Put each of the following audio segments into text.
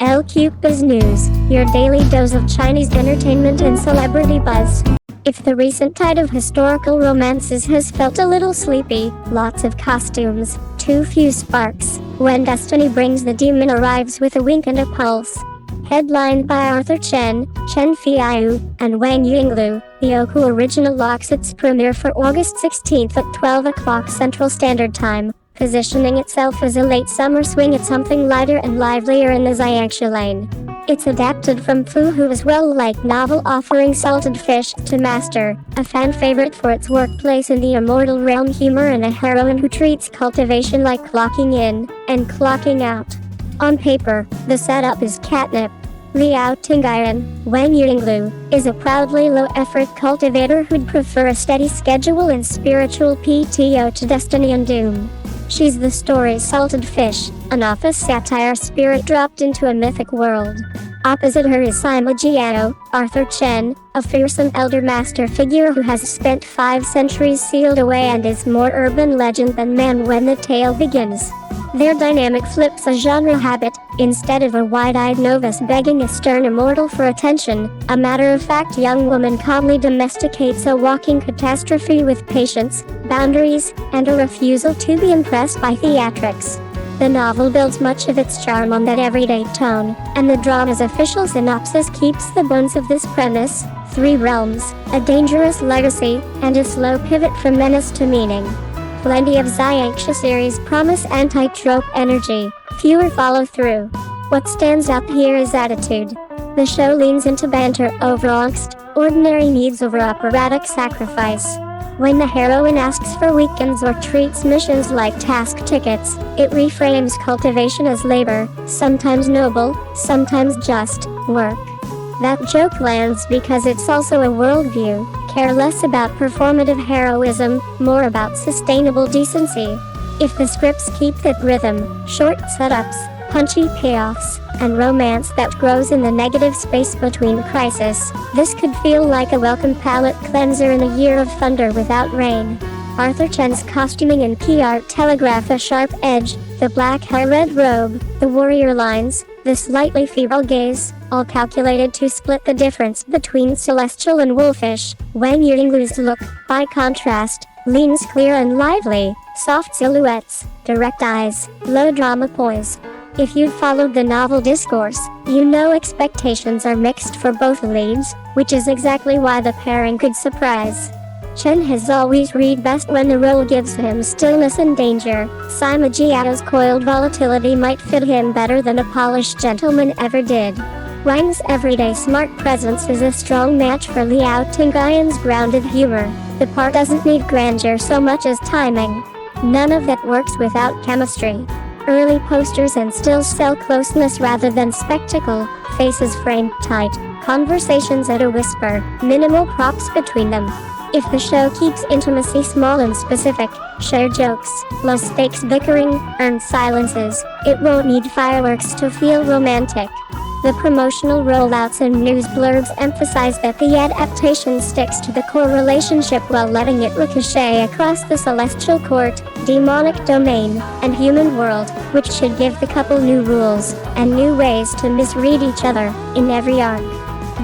LQBuzz News, your daily dose of Chinese entertainment and celebrity buzz. If the recent tide of historical romances has felt a little sleepy, lots of costumes, too few sparks, When Destiny Brings the Demon arrives with a wink and a pulse. Headlined by Arthur Chen, Chen Feiyu, and Wang Yinglu, the Youku original locks its premiere for August 16th at 12 o'clock Central Standard Time, positioning itself as a late summer swing at something lighter and livelier in the Xianxia lane. It's adapted from Fu Hua's well-liked novel offering salted fish to master, a fan favorite for its workplace in the immortal realm humor and a heroine who treats cultivation like clocking in and clocking out. On paper, the setup is catnip. Liao Tingyan, Wang Yinglu, is a proudly low-effort cultivator who'd prefer a steady schedule and spiritual PTO to destiny and doom. She's the story's salted fish, an office satire spirit dropped into a mythic world. Opposite her is Sima Jiao, Arthur Chen, a fearsome elder master figure who has spent 5 centuries sealed away and is more urban legend than man when the tale begins. Their dynamic flips a genre habit. Instead of a wide-eyed novice begging a stern immortal for attention, a matter-of-fact young woman calmly domesticates a walking catastrophe with patience, boundaries, and a refusal to be impressed by theatrics. The novel builds much of its charm on that everyday tone, and the drama's official synopsis keeps the bones of this premise: 3 realms, a dangerous legacy, and a slow pivot from menace to meaning. Plenty of Xianxia series promise anti-trope energy, fewer follow through. What stands out here is attitude. The show leans into banter over angst, ordinary needs over operatic sacrifice. When the heroine asks for weekends or treats missions like task tickets, it reframes cultivation as labor, sometimes noble, sometimes just work. That joke lands because it's also a worldview, care less about performative heroism, more about sustainable decency. If the scripts keep that rhythm, short setups, punchy payoffs, and romance that grows in the negative space between crises, this could feel like a welcome palate cleanser in a year of thunder without rain. Arthur Chen's costuming and key art telegraph a sharp edge: the black hair, red robe, the warrior lines, the slightly feeble gaze, all calculated to split the difference between celestial and wolfish. Wang Yinglu's look, by contrast, leans clear and lively, soft silhouettes, direct eyes, low drama poise. If you've followed the novel discourse, you know expectations are mixed for both leads, which is exactly why the pairing could surprise. Chen has always read best when the role gives him stillness and danger. Sima Jiao's coiled volatility might fit him better than a polished gentleman ever did. Wang's everyday smart presence is a strong match for Liao Tingyan's grounded humor. The part doesn't need grandeur so much as timing. None of that works without chemistry. Early posters and stills sell closeness rather than spectacle, faces framed tight, conversations at a whisper, minimal props between them. If the show keeps intimacy small and specific, share jokes, low-stakes bickering, earned silences, it won't need fireworks to feel romantic. The promotional rollouts and news blurbs emphasize that the adaptation sticks to the core relationship while letting it ricochet across the celestial court, demonic domain, and human world, which should give the couple new rules and new ways to misread each other in every arc.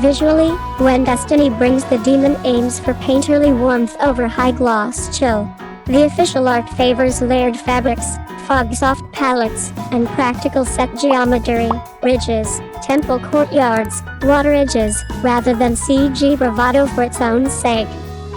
Visually, When Destiny Brings the Demon aims for painterly warmth over high-gloss chill. The official art favors layered fabrics, fog-soft palettes, and practical set geometry, ridges, temple courtyards, water edges, rather than CG bravado for its own sake.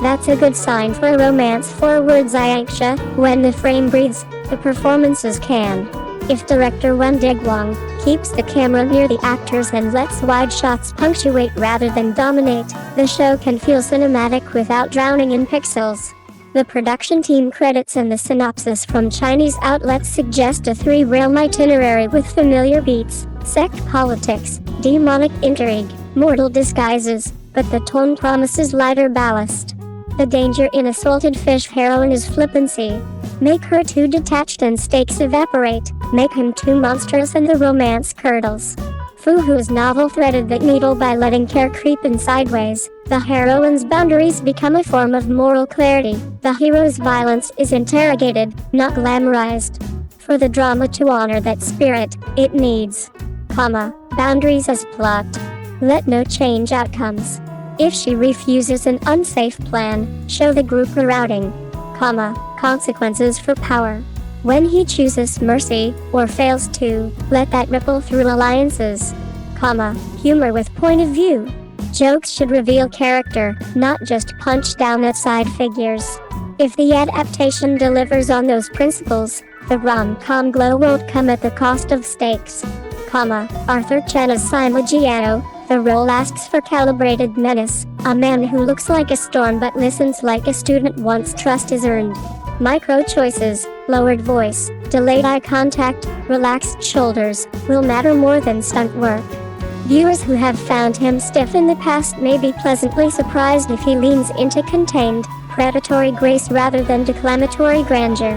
That's a good sign for a romance-forward Xianxia. When the frame breathes, the performances can. If director Wen Digwang keeps the camera near the actors and lets wide shots punctuate rather than dominate, the show can feel cinematic without drowning in pixels. The production team credits and the synopsis from Chinese outlets suggest a 3-realm itinerary with familiar beats, sect politics, demonic intrigue, mortal disguises, but the tone promises lighter ballast. The danger in a salted fish heroine is flippancy. Make her too detached and stakes evaporate, make him too monstrous and the romance curdles. Fu Hua's novel threaded that needle by letting care creep in sideways. The heroine's boundaries become a form of moral clarity. The hero's violence is interrogated, not glamorized. For the drama to honor that spirit, it needs, boundaries as plot. Let no change outcomes. If she refuses an unsafe plan, show the group rerouting, consequences for power. When he chooses mercy, or fails to, let that ripple through alliances, humor with point of view. Jokes should reveal character, not just punch down at side figures. If the adaptation delivers on those principles, the rom-com glow won't come at the cost of stakes. Arthur Chen as Sima Jiao, the role asks for calibrated menace, a man who looks like a storm but listens like a student once trust is earned. Micro choices, lowered voice, delayed eye contact, relaxed shoulders, will matter more than stunt work. Viewers who have found him stiff in the past may be pleasantly surprised if he leans into contained, predatory grace rather than declamatory grandeur.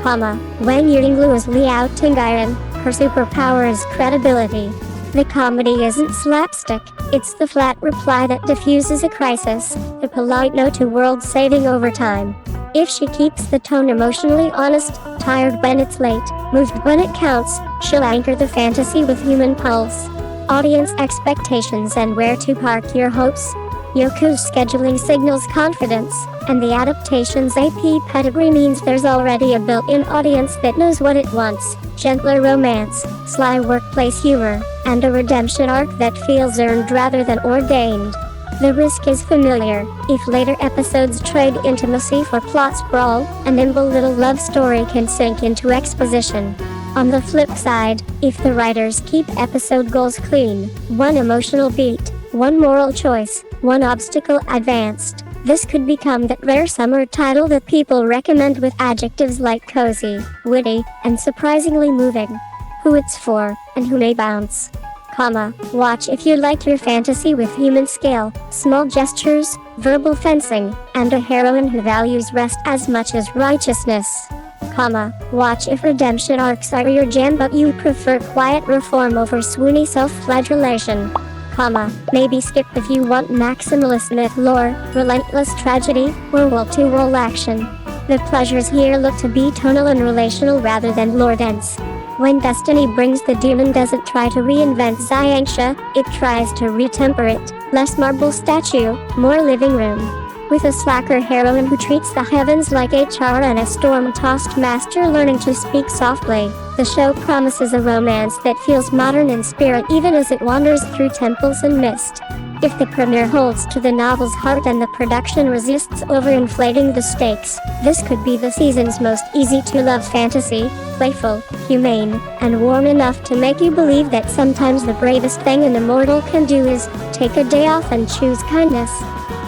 Wang Yinglu as Liao Tingyan, her superpower is credibility. The comedy isn't slapstick, it's the flat reply that diffuses a crisis, the polite no to world-saving overtime. If she keeps the tone emotionally honest, tired when it's late, moved when it counts, she'll anchor the fantasy with human pulse. Audience expectations and where to park your hopes. Youku's scheduling signals confidence, and the adaptation's AP pedigree means there's already a built-in audience that knows what it wants. Gentler romance, sly workplace humor, and a redemption arc that feels earned rather than ordained. The risk is familiar. If later episodes trade intimacy for plot sprawl, a nimble little love story can sink into exposition. On the flip side, if the writers keep episode goals clean, one emotional beat, one moral choice, one obstacle advanced, this could become that rare summer title that people recommend with adjectives like cozy, witty, and surprisingly moving. Who it's for, and who may bounce. Watch if you like your fantasy with human scale, small gestures, verbal fencing, and a heroine who values rest as much as righteousness. Watch if redemption arcs are your jam but you prefer quiet reform over swoony self-flagellation. Maybe skip if you want maximalist myth lore, relentless tragedy, or wall-to-wall action. The pleasures here look to be tonal and relational rather than lore-dense. When destiny brings the demon doesn't try to reinvent Xianxia, it tries to retemper it. Less marble statue, more living room. With a slacker heroine who treats the heavens like HR and a storm-tossed master learning to speak softly, the show promises a romance that feels modern in spirit even as it wanders through temples and mist. If the premiere holds to the novel's heart and the production resists overinflating the stakes, this could be the season's most easy-to-love fantasy, playful, humane, and warm enough to make you believe that sometimes the bravest thing an immortal can do is take a day off and choose kindness.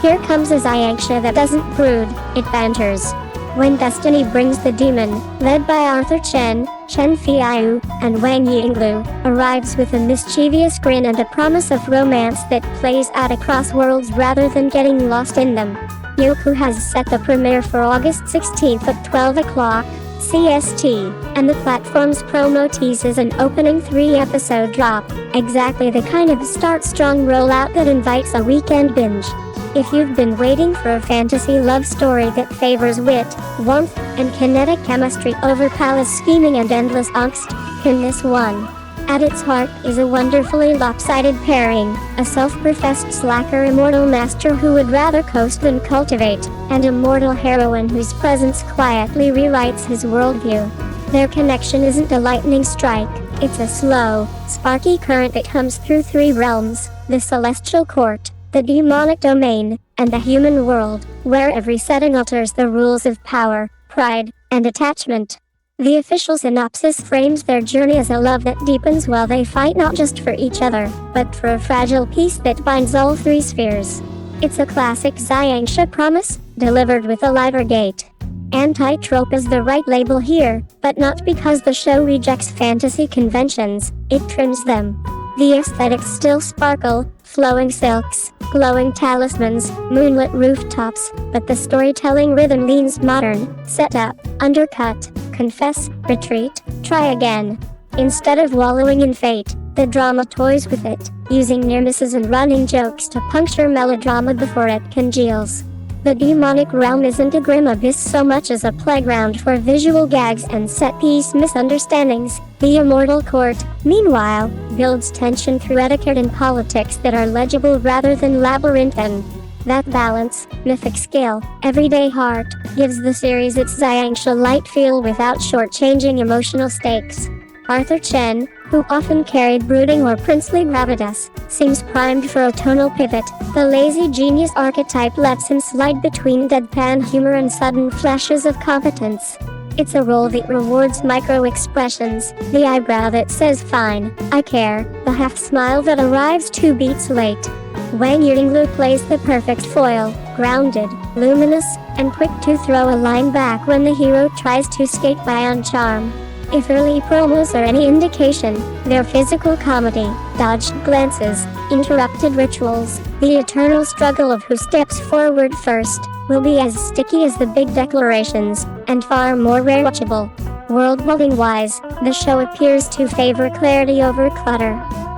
Here comes a Xianxia that doesn't brood, it banters. When destiny brings the demon, led by Arthur Chen, Chen Feiyu, and Wang Yinglu, arrives with a mischievous grin and a promise of romance that plays out across worlds rather than getting lost in them. Youku has set the premiere for August 16th at 12 o'clock CST, and the platform's promo teases an opening 3-episode drop, exactly the kind of start-strong rollout that invites a weekend binge. If you've been waiting for a fantasy love story that favors wit, warmth, and kinetic chemistry over palace scheming and endless angst, can this one? At its heart is a wonderfully lopsided pairing, a self-professed slacker immortal master who would rather coast than cultivate, and a mortal heroine whose presence quietly rewrites his worldview. Their connection isn't a lightning strike, it's a slow, sparky current that comes through 3 realms, the celestial court, the demonic domain, and the human world, where every setting alters the rules of power, pride, and attachment. The official synopsis frames their journey as a love that deepens while they fight not just for each other, but for a fragile peace that binds all 3 spheres. It's a classic Xianxia promise, delivered with a lighter gait. Anti-trope is the right label here, but not because the show rejects fantasy conventions, it trims them. The aesthetics still sparkle, flowing silks, glowing talismans, moonlit rooftops, but the storytelling rhythm leans modern, set up, undercut, confess, retreat, try again. Instead of wallowing in fate, the drama toys with it, using near misses and running jokes to puncture melodrama before it congeals. The demonic realm isn't a grim abyss so much as a playground for visual gags and set-piece misunderstandings. The immortal court, meanwhile, builds tension through etiquette and politics that are legible rather than labyrinthine. That balance, mythic scale, everyday heart, gives the series its Xianxia light feel without shortchanging emotional stakes. Arthur Chen, who often carried brooding or princely gravitas, seems primed for a tonal pivot. The lazy genius archetype lets him slide between deadpan humor and sudden flashes of competence. It's a role that rewards micro-expressions, the eyebrow that says fine, I care, the half-smile that arrives 2 beats late. Wang Yinglu plays the perfect foil, grounded, luminous, and quick to throw a line back when the hero tries to skate by on charm. If early promos are any indication, they're physical comedy, dodged glances, interrupted rituals. The eternal struggle of who steps forward first will be as sticky as the big declarations, and far more rewatchable. World-building-wise, the show appears to favor clarity over clutter.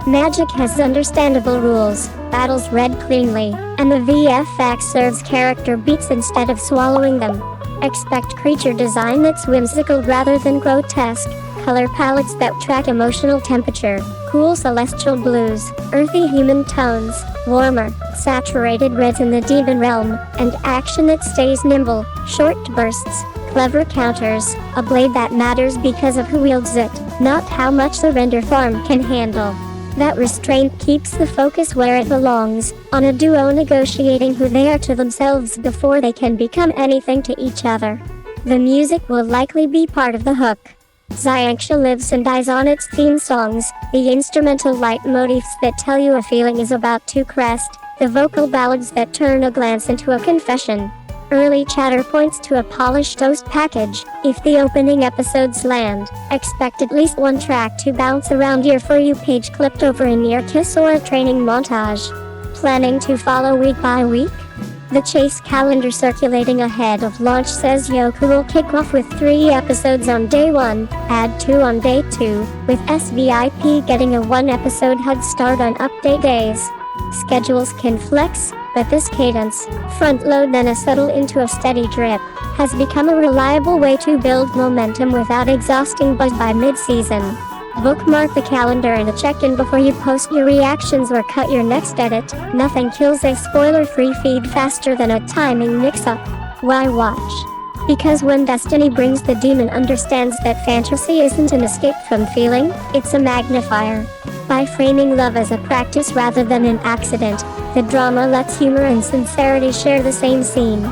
Magic has understandable rules, battles read cleanly, and the VFX serves character beats instead of swallowing them. Expect creature design that's whimsical rather than grotesque, color palettes that track emotional temperature, cool celestial blues, earthy human tones, warmer, saturated reds in the demon realm, and action that stays nimble, short bursts, clever counters, a blade that matters because of who wields it, not how much the render farm can handle. That restraint keeps the focus where it belongs, on a duo negotiating who they are to themselves before they can become anything to each other. The music will likely be part of the hook. Xianxia lives and dies on its theme songs, the instrumental leitmotifs that tell you a feeling is about to crest, the vocal ballads that turn a glance into a confession. Early chatter points to a polished toast package. If the opening episodes land, expect at least 1 track to bounce around your For You page clipped over a near kiss or a training montage. Planning to follow week by week? The chase calendar circulating ahead of launch says Youku will kick off with 3 episodes on day 1, add 2 on day 2, with SVIP getting a 1-episode head start on update days. Schedules can flex, but this cadence, front-load then a settle into a steady drip, has become a reliable way to build momentum without exhausting buzz by mid-season. Bookmark the calendar and a check-in before you post your reactions or cut your next edit. Nothing kills a spoiler-free feed faster than a timing mix-up. Why watch? Because when destiny brings the demon understands that fantasy isn't an escape from feeling, it's a magnifier. By framing love as a practice rather than an accident, the drama lets humor and sincerity share the same scene.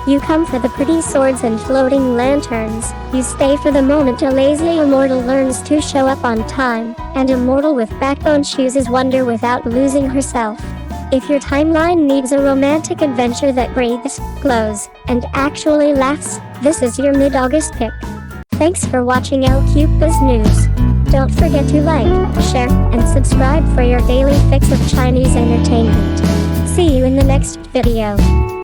You come for the pretty swords and floating lanterns, you stay for the moment a lazy immortal learns to show up on time, and immortal with backbone chooses wonder without losing herself. If your timeline needs a romantic adventure that breathes, glows, and actually laughs, this is your mid-August pick. Thanks for watching El Cupa's News. Don't forget to like, share, and subscribe for your daily fix of Chinese entertainment. See you in the next video.